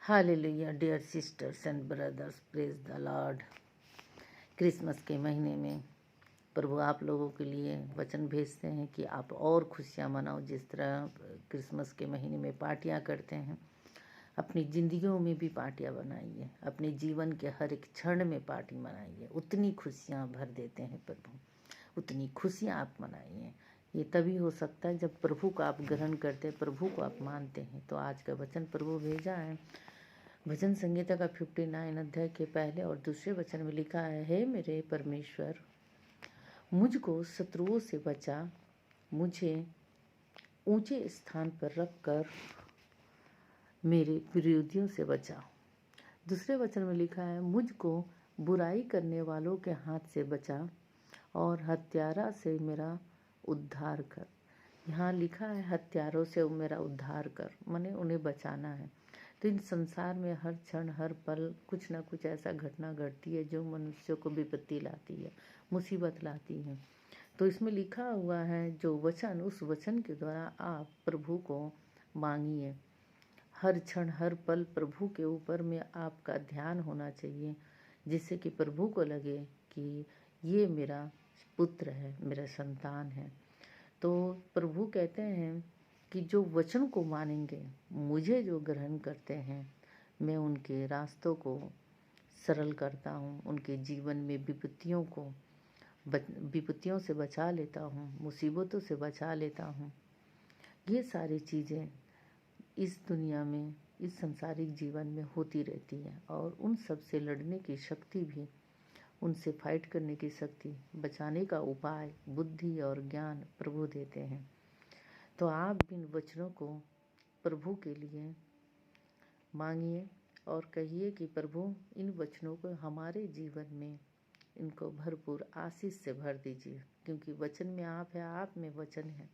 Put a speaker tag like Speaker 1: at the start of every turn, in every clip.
Speaker 1: Hallelujah dear sisters and brothers, praise the Lord. Christmas के महीने में प्रभु आप लोगों के लिए वचन भेजते हैं कि आप और खुशियाँ मनाओ। जिस तरह क्रिसमस के महीने में पार्टियाँ करते हैं, अपनी ज़िंदगियों में भी पार्टियाँ बनाइए। अपने जीवन के हर एक क्षण में पार्टी मनाइए। उतनी खुशियाँ भर देते हैं प्रभु, उतनी खुशियाँ आप मनाइए। ये तभी हो सकता है जब प्रभु को आप ग्रहण करते हैं, प्रभु को आप मानते हैं। तो आज का वचन प्रभु भेजा है भजन संहिता का 59 अध्याय के पहले और दूसरे वचन में लिखा है, हे मेरे परमेश्वर, मुझको शत्रुओं से बचा, मुझे ऊंचे स्थान पर रखकर मेरे विरोधियों से बचा। दूसरे वचन में लिखा है, मुझको बुराई करने वालों के हाथ से बचा और हत्यारा से मेरा उद्धार कर। यहाँ लिखा है हत्यारों से मेरा उद्धार कर, माने उन्हें बचाना है। तो इन संसार में हर क्षण हर पल कुछ ना कुछ ऐसा घटना घटती है जो मनुष्य को विपत्ति लाती है, मुसीबत लाती है। तो इसमें लिखा हुआ है जो वचन, उस वचन के द्वारा आप प्रभु को मांगिए। हर क्षण हर पल प्रभु के ऊपर में आपका ध्यान होना चाहिए, जिससे कि प्रभु को लगे कि ये मेरा पुत्र है, मेरा संतान है। तो प्रभु कहते हैं कि जो वचन को मानेंगे, मुझे जो ग्रहण करते हैं, मैं उनके रास्तों को सरल करता हूँ, उनके जीवन में विपत्तियों से बचा लेता हूँ, मुसीबतों से बचा लेता हूँ। ये सारी चीज़ें इस दुनिया में, इस संसारिक जीवन में होती रहती हैं और उन सब से लड़ने की शक्ति भी, उनसे फाइट करने की शक्ति, बचाने का उपाय, बुद्धि और ज्ञान प्रभु देते हैं। तो आप इन वचनों को प्रभु के लिए मांगिए और कहिए कि प्रभु इन वचनों को हमारे जीवन में, इनको भरपूर आशीष से भर दीजिए, क्योंकि वचन में आप है, आप में वचन है।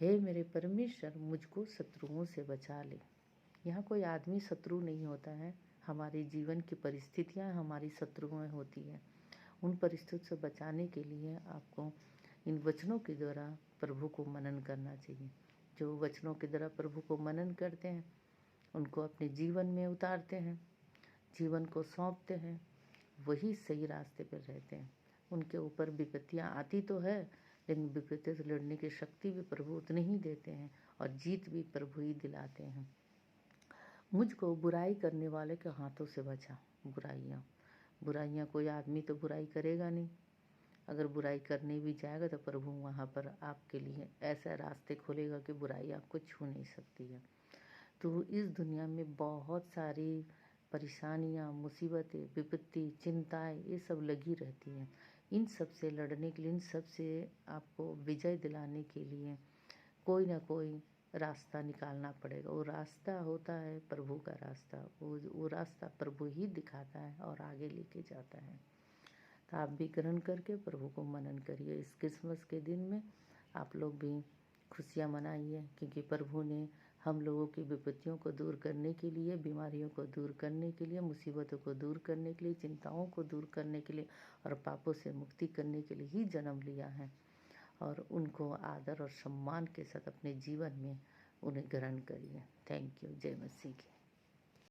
Speaker 1: हे मेरे परमेश्वर, मुझको शत्रुओं से बचा ले। यहाँ कोई आदमी शत्रु नहीं होता है, हमारे जीवन की परिस्थितियाँ हमारी शत्रुएं होती हैं। उन परिस्थितियों से बचाने के लिए आपको इन वचनों के द्वारा प्रभु को मनन करना चाहिए। जो वचनों के द्वारा प्रभु को मनन करते हैं, उनको अपने जीवन में उतारते हैं, जीवन को सौंपते हैं, वही सही रास्ते पर रहते हैं। उनके ऊपर विपत्तियाँ आती तो है, लेकिन विपत्तियों से लड़ने की शक्ति भी प्रभु उतनी ही देते हैं और जीत भी प्रभु ही दिलाते हैं। मुझको बुराई करने वाले के हाथों से बचा। बुराइयाँ कोई आदमी तो बुराई करेगा नहीं। अगर बुराई करने भी जाएगा तो प्रभु वहाँ पर आपके लिए ऐसा रास्ते खोलेगा कि बुराई आपको छू नहीं सकती है। तो इस दुनिया में बहुत सारी परेशानियाँ, मुसीबतें, विपत्ति, चिंताएं, ये सब लगी रहती हैं। इन सब से लड़ने के लिए, इन सब से आपको विजय दिलाने के लिए कोई ना कोई रास्ता निकालना पड़ेगा। वो रास्ता होता है प्रभु का रास्ता। वो रास्ता प्रभु ही दिखाता है और आगे लेके जाता है। तो आप भी ग्रहण करके प्रभु को मनन करिए। इस क्रिसमस के दिन में आप लोग भी खुशियाँ मनाइए, क्योंकि प्रभु ने हम लोगों की विपत्तियों को दूर करने के लिए, बीमारियों को दूर करने के लिए, मुसीबतों को दूर करने के लिए, चिंताओं को दूर करने के लिए और पापों से मुक्ति करने के लिए ही जन्म लिया है। और उनको आदर और सम्मान के साथ अपने जीवन में उन्हें ग्रहण करिए। Thank you. जय मसीह की।